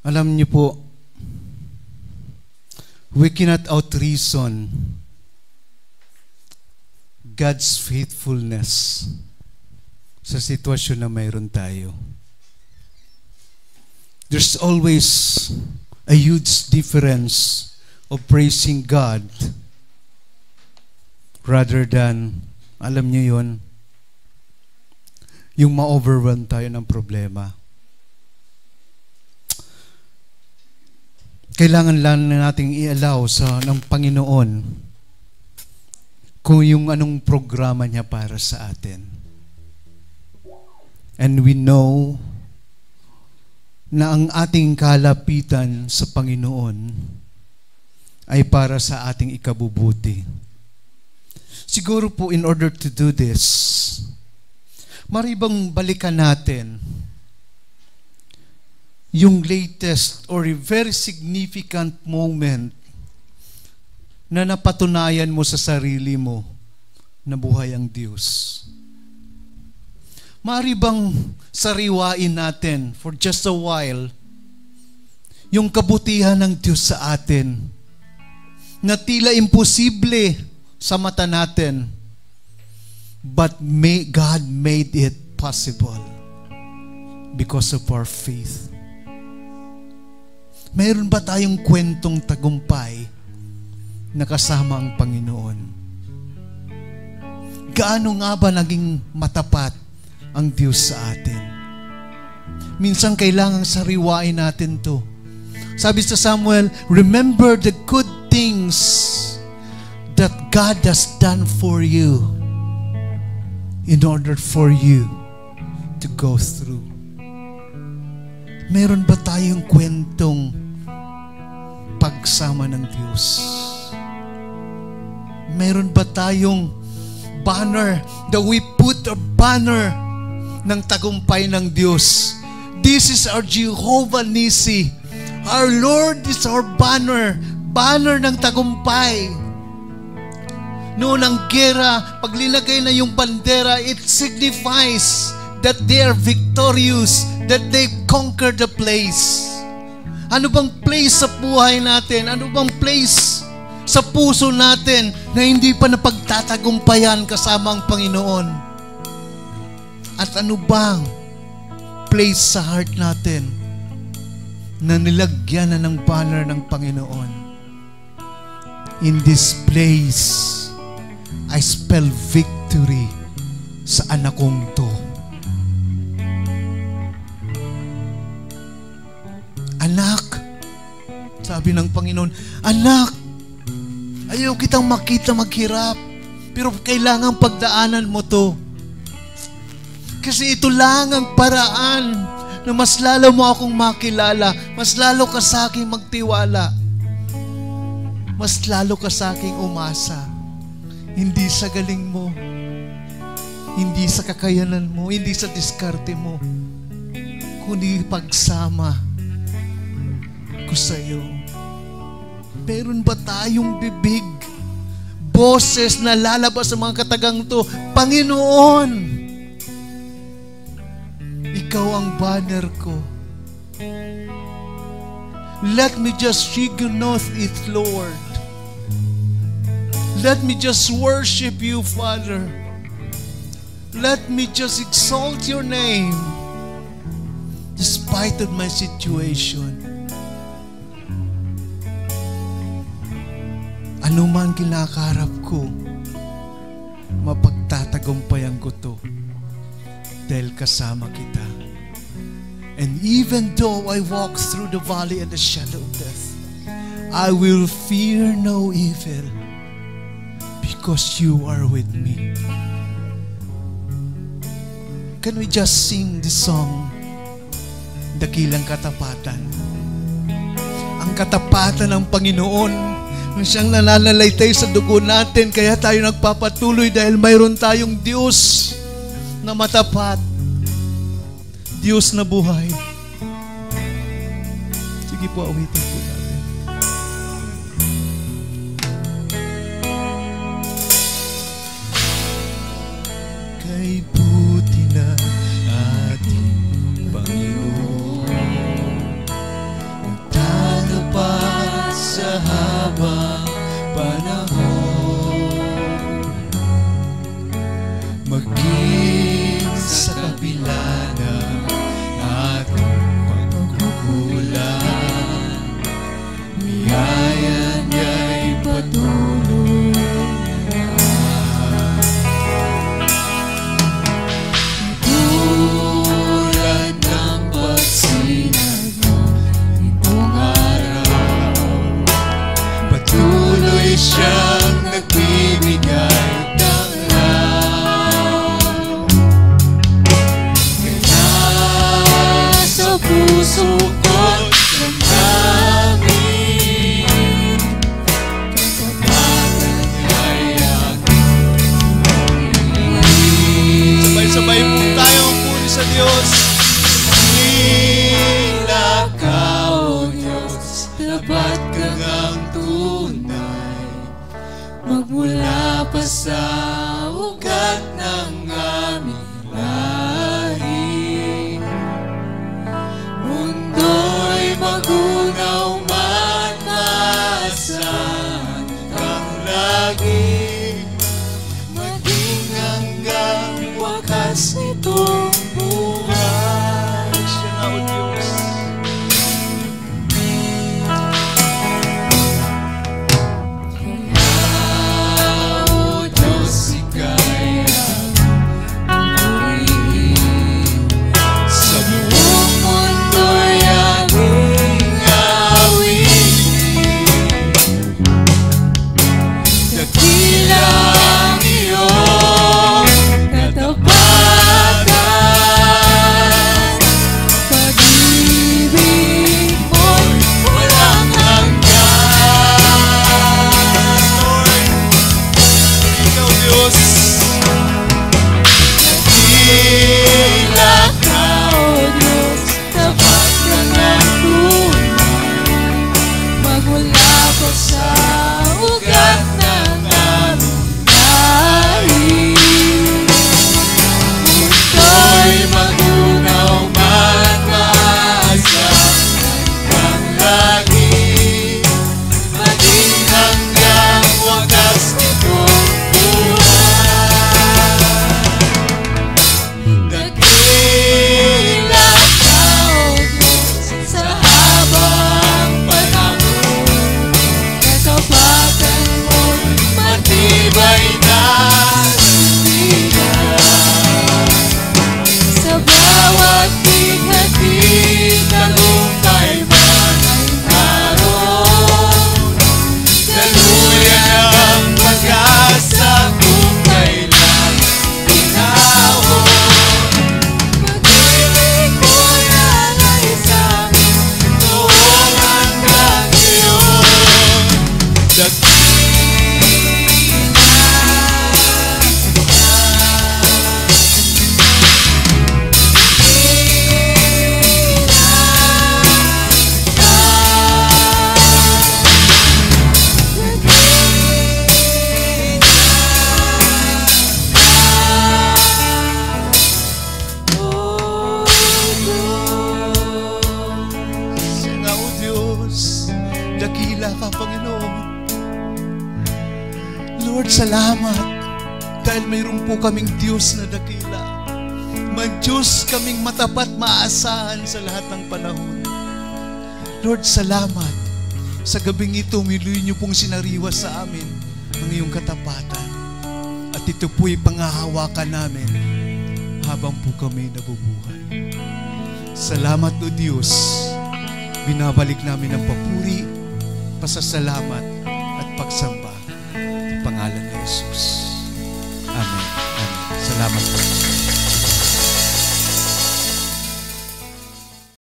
Alam niyo po, we cannot out-reason God's faithfulness sa sitwasyon na mayroon tayo. There's always a huge difference of praising God rather than, alam niyo yun, yung ma-overwhelm tayo ng problema. Kailangan lang nating i-allow ng Panginoon kung yung anong programa niya para sa atin. And we know na ang ating kalapitan sa Panginoon ay para sa ating ikabubuti. Siguro po in order to do this, maribang balikan natin yung latest or very significant moment na napatunayan mo sa sarili mo na buhay ang Diyos. Maaari bang sariwain natin for just a while yung kabutihan ng Diyos sa atin na tila imposible sa mata natin, but God made it possible because of our faith. Mayroon ba tayong kwentong tagumpay na kasama ang Panginoon? Gaano nga ba naging matapat ang Diyos sa atin? Minsan kailangang sariwain natin to. Sabi sa Samuel, remember the good things that God has done for you in order for you to go through. Meron ba tayong kwentong pagsama ng Diyos? Meron ba tayong banner that we put a banner ng tagumpay ng Diyos? This is our Jehovah Nissi. Our Lord is our banner. Banner ng tagumpay. Noon ang gera, pag linagay na yung bandera, it signifies that they are victorious, that they conquered the place. Ano bang place sa buhay natin? Ano bang place sa puso natin na hindi pa napagtatagumpayan kasama ang Panginoon? At ano bang place sa heart natin na nilagyan na ng banner ng Panginoon? In this place, I spell victory sa anak kong to. Anak, sabi ng Panginoon, anak, ayaw kitang makita maghirap, pero kailangan pagdaanan mo to. Kasi ito lang ang paraan na mas lalo mo akong makilala, mas lalo ka sa aking magtiwala, mas lalo ka sa aking umasa. Hindi sa galing mo, hindi sa kakayanan mo, hindi sa diskarte mo, kundi pagsama ko sa iyo. Meron ba tayong bibig, boses na lalabas sa mga katagang to? Panginoon, ikaw ang banner ko. Let me just recognize it, Lord. Let me just worship you, Father. Let me just exalt your name despite of my situation. Ano man kinakaharap ko, mapagtatagumpayan ko to dahil kasama kita. And even though I walk through the valley of the shadow of death, I will fear no evil because you are with me. Can we just sing this song, Dakilang Katapatan? Ang katapatan ng Panginoon, siyang nananalaytay sa dugo natin, kaya tayo nagpapatuloy dahil mayroon tayong Diyos na matapat, Diyos na buhay. Sige po, awitin po natin. Kay buti na ating Panginoon, susukot ng amin. Katapatan ay aking Sabay-sabay po tayo ang puri sa Diyos. Tila ka, O Diyos, tapat ka ngang tunay, magmula pa sa ugat ng aming lahi. Mundo'y magunaw man, maasahan kang lagi, maging hanggang wakas nitong buhay. Siya nga, O Diyos. O Diyos, ika'y purihin. Sa buong mundo'y aming awitin. Dakila ang iyong katapatan, pag-ibig mo'y walang hanggan. Ikaw, Diyos. Dakila ka, O Diyos, tapat ka ng tunay, magmula pa sa ugat ng aming lahi. Mundo'y magunaw man, maasahan kang lagi, maging hanggang wakas nitong buhay. Dakila ka, O Diyos, sa habang panahon, katapatan mo'y matibay na sandigan. Sa bawat bigati, tagumpay man ay naroon, daluyan ang pag-asa kung kailan pinahon. Pag-ibig mo'y alay sa'min noong hanggang ngayon. Siya nga, O Diyos. Dakila ka, Panginoon. Lord, salamat. Dahil mayroon po kaming Diyos na dakila. Diyos kaming matapat, maasahan sa lahat ng panahon. Lord, salamat. Sa gabing ito, miluin niyo pong sinariwa sa amin ang iyong katapatan. At ito po'y pangahawakan namin habang po kami nabubuhay. Salamat, O Diyos. Binabalik namin ang papuri, pasasalamat at pagsamba sa pangalan ni Jesus. Amen. Amen. Salamat po.